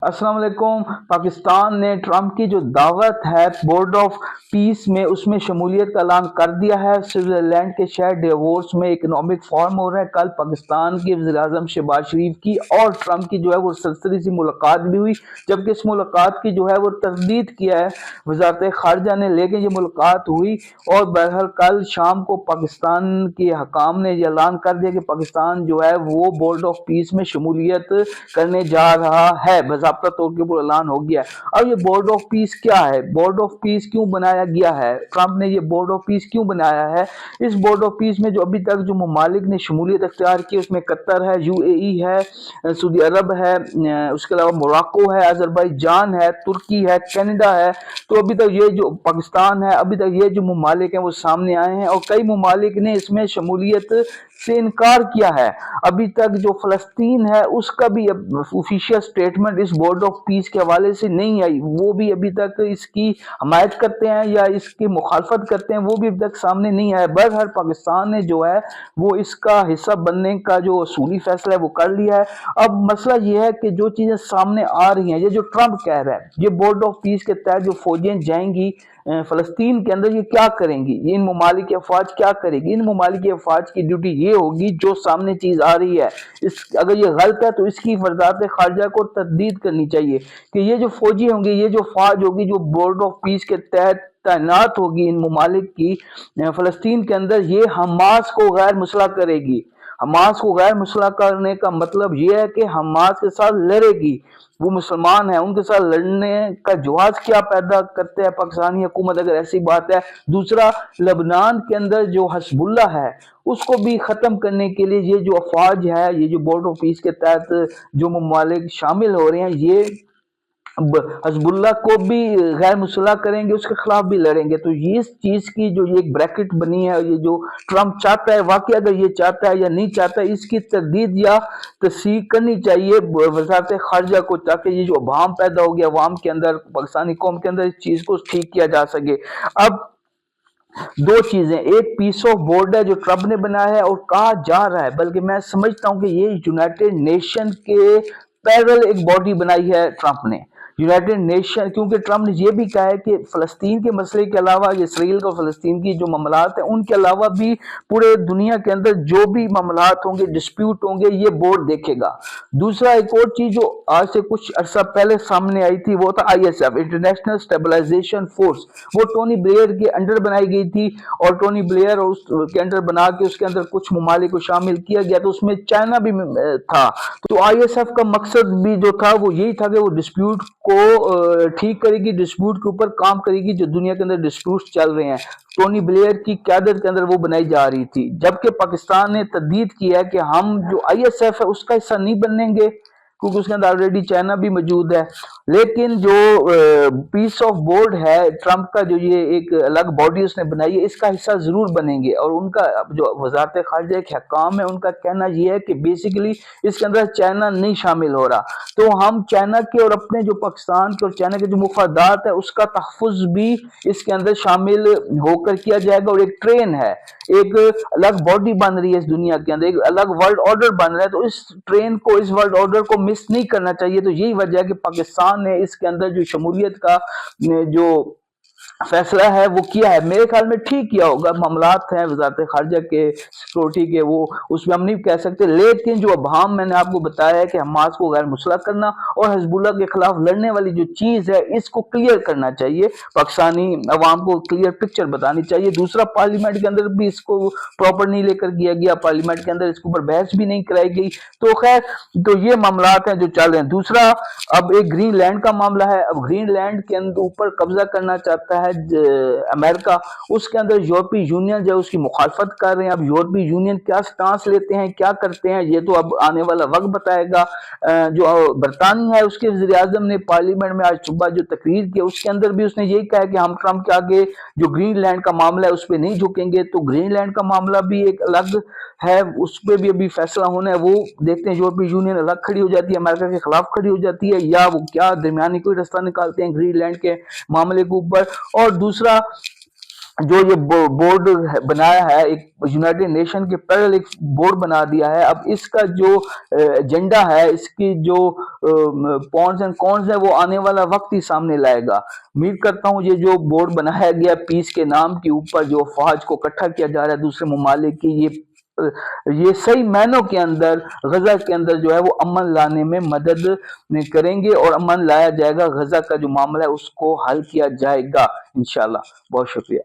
السلام علیکم۔ پاکستان نے ٹرمپ کی جو دعوت ہے بورڈ آف پیس میں، اس میں شمولیت کا اعلان کر دیا ہے۔ سوئٹزرلینڈ کے شہر ڈیووس میں اکنامک فورم ہو رہا ہے۔ کل پاکستان کے وزیر اعظم شہباز شریف کی اور ٹرمپ کی جو ہے وہ سرسری سی ملاقات بھی ہوئی، جبکہ اس ملاقات کی جو ہے وہ تردید کیا ہے وزارت خارجہ نے، لیکن یہ ملاقات ہوئی اور بہرحال کل شام کو پاکستان کے حکام نے یہ اعلان کر دیا کہ پاکستان جو ہے وہ بورڈ آف پیس میں شمولیت کرنے جا رہا ہے۔ باضابطہ طور کے اوپر اعلان ہو گیا ہے۔ اب یہ بورڈ آف پیس کیا ہے؟ بورڈ آف پیس کیوں بنایا گیا ہے؟ ٹرمپ نے یہ بورڈ آف پیس کیوں بنایا ہے؟ اس بورڈ آف پیس میں جو ابھی تک جو ممالک نے شمولیت اختیار کی، اس میں قطر ہے، یو اے ای ہے، سعودی عرب ہے، اس کے علاوہ موراکو ہے، آذربائیجان ہے، ترکی ہے، کینیڈا ہے۔ تو ابھی تک یہ جو پاکستان ہے، ابھی تک یہ جو ممالک ہیں وہ سامنے آئے ہیں، اور کئی ممالک نے اس میں شمولیت سے انکار کیا ہے۔ ابھی تک جو فلسطین ہے اس کا بھی آفیشیل سٹیٹمنٹ اس بورڈ آف پیس کے حوالے سے نہیں آئی، وہ بھی ابھی تک اس کی حمایت کرتے ہیں یا اس کی مخالفت کرتے ہیں، وہ بھی ابھی تک سامنے نہیں آیا۔ بہرحال پاکستان نے جو ہے وہ اس کا حصہ بننے کا جو اصولی فیصلہ ہے وہ کر لیا ہے۔ اب مسئلہ یہ ہے کہ جو چیزیں سامنے آ رہی ہیں، یہ جو ٹرمپ کہہ رہا ہے، یہ بورڈ آف پیس کے تحت جو فوجیں جائیں گی فلسطین کے اندر، یہ کیا کریں گی؟ یہ ان ممالک کی افواج کیا کرے گی؟ ان ممالک کی افواج کی ڈیوٹی یہ ہوگی جو سامنے چیز آ رہی ہے، اگر یہ غلط ہے تو اس کی وزارت خارجہ کو تردید کرنی چاہیے کہ یہ جو فوجی ہوں گے، یہ جو فوج ہوگی جو بورڈ آف پیس کے تحت تعینات ہوگی ان ممالک کی فلسطین کے اندر، یہ حماس کو غیر مسلح کرے گی۔ حماس کو غیر مسلح کرنے کا مطلب یہ ہے کہ حماس کے ساتھ لڑے گی، وہ مسلمان ہیں، ان کے ساتھ لڑنے کا جواز کیا پیدا کرتے ہیں پاکستانی حکومت اگر ایسی بات ہے۔ دوسرا، لبنان کے اندر جو حزب اللہ ہے اس کو بھی ختم کرنے کے لیے یہ جو افواج ہے، یہ جو بورڈ آف پیس کے تحت جو ممالک شامل ہو رہے ہیں، یہ حزب اللہ کو بھی غیر مسلح کریں گے، اس کے خلاف بھی لڑیں گے۔ تو یہ اس چیز کی جو ایک بریکٹ بنی ہے، یہ جو ٹرمپ چاہتا ہے، واقعی اگر یہ چاہتا ہے یا نہیں چاہتا ہے، اس کی تردید یا تصحیح کرنی چاہیے وزارت خارجہ کو، تاکہ یہ جو ابہام پیدا ہو گیا عوام کے اندر، پاکستانی قوم کے اندر، اس چیز کو ٹھیک کیا جا سکے۔ اب دو چیزیں، ایک پیس آف بورڈ ہے جو ٹرمپ نے بنایا ہے اور کہا جا رہا ہے، بلکہ میں سمجھتا ہوں کہ یہ یونائٹڈ نیشن کے پیرل ایک باڈی بنائی ہے ٹرمپ نے، یونائٹڈ نیشن، کیونکہ ٹرمپ نے یہ بھی کہا ہے کہ فلسطین کے مسئلے کے علاوہ، اسرائیل اور فلسطین کی جو معاملات ہیں ان کے علاوہ بھی پورے دنیا کے اندر جو بھی معاملات ہوں گے، ڈسپیوٹ ہوں گے، یہ بورڈ دیکھے گا۔ دوسرا، ایک اور چیز جو آج سے کچھ عرصہ پہلے سامنے آئی تھی، وہ تھا I S F, international stabilisation force. وہ ٹونی بلیئر کے انڈر بنائی گئی تھی، اور ٹونی بلیئر اور اس کے انڈر بنا کے اس کے اندر کچھ ممالک کو شامل کیا گیا، تو اس میں چائنا بھی تھا۔ تو آئی ایس ایف کا مقصد بھی جو تھا وہ یہی تھا کہ وہ ڈسپیوٹ کو ٹھیک کرے گی، ڈسپیوٹ کے اوپر کام کرے گی جو دنیا کے اندر ڈسپیوٹ چل رہے ہیں۔ ٹونی بلیئر کی قیادت کے اندر وہ بنائی جا رہی تھی، جبکہ پاکستان نے تردید کی ہے کہ ہم جو آئی ایس ایف ہے اس کا حصہ نہیں بنیں گے، کیونکہ اس کے اندر آلریڈی چائنا بھی موجود ہے۔ لیکن جو پیس آف بورڈ ہے ٹرمپ کا، جو یہ ایک الگ باڈی اس نے بنائی ہے، اس کا حصہ ضرور بنیں گے۔ اور ان کا جو وزارت خارجہ کے حکام ہے، ان کا کہنا یہ ہے کہ بیسیکلی اس کے اندر چائنا نہیں شامل ہو رہا، تو ہم چائنا کے اور اپنے جو پاکستان کے اور چائنا کے جو مفادات ہے اس کا تحفظ بھی اس کے اندر شامل ہو کر کیا جائے گا۔ اور ایک ٹرین ہے، ایک الگ باڈی بن رہی ہے اس دنیا کے اندر، ایک الگ ورلڈ آرڈر بن رہا ہے، تو اس ٹرین کو، اس ورلڈ آرڈر کو مس نہیں کرنا چاہیے۔ تو یہی وجہ ہے کہ پاکستان نے اس کے اندر جو شمولیت کا جو فیصلہ ہے وہ کیا ہے، میرے خیال میں ٹھیک کیا ہوگا۔ معاملات ہیں وزارت خارجہ کے، سیکورٹی کے، وہ اس میں ہم نہیں کہہ سکتے، لیکن جو ابہام میں نے آپ کو بتایا ہے کہ حماس کو غیر مسلح کرنا اور حزب اللہ کے خلاف لڑنے والی جو چیز ہے، اس کو کلیئر کرنا چاہیے، پاکستانی عوام کو کلیئر پکچر بتانی چاہیے۔ دوسرا، پارلیمنٹ کے اندر بھی اس کو پراپر نہیں لے کر گیا گیا، پارلیمنٹ کے اندر اس کے اوپر بحث بھی نہیں کرائی گئی۔ تو خیر، تو یہ معاملات ہیں جو چل رہے ہیں۔ دوسرا، اب ایک گرین لینڈ کا معاملہ ہے۔ اب گرین لینڈ کے اوپر قبضہ کرنا چاہتا ہے امریکہ، اس کے اندر یورپی یونین جو اس کی مخالفت کر رہے ہیں۔ اب یورپی یونین کیا سٹانس لیتے ہیں، کیا کرتے ہیں، یہ تو اب آنے والا وقت بتائے گا۔ جو برطانیہ ہے، اس کے وزیر اعظم نے پارلیمنٹ میں آج صبح جو تقریر کی، اس کے اندر بھی اس نے یہی کہا کہ ہم ٹرمپ کے آگے جو گرین لینڈ کا معاملہ ہے اس پہ نہیں جھکیں گے۔ تو گرین لینڈ کا معاملہ بھی ایک الگ ہے، اس پہ بھی ابھی فیصلہ ہونا ہے۔ وہ دیکھتے ہیں یورپی یونین الگ کھڑی ہو جاتی ہے، امریکہ کے خلاف کھڑی ہو جاتی ہے، یا وہ کیا درمیانی کوئی راستہ نکالتے ہیں گرین لینڈ کے معاملے کے اوپر۔ اور دوسرا، جو یہ بورڈ بنایا ہے، ایک یونائٹڈ نیشن کے پیرل ایک بورڈ بنا دیا ہے، اب اس کا جو ایجنڈا ہے، اس کی جو پونز اینڈ کونز ہے، وہ آنے والا وقت ہی سامنے لائے گا۔ امید کرتا ہوں یہ جو بورڈ بنایا گیا پیس کے نام کے اوپر، جو افواج کو اکٹھا کیا جا رہا ہے دوسرے ممالک کی، یہ صحیح معنوں کے اندر غزہ کے اندر جو ہے وہ امن لانے میں مدد کریں گے، اور امن لایا جائے گا، غزہ کا جو معاملہ ہے اس کو حل کیا جائے گا انشاءاللہ۔ بہت شکریہ۔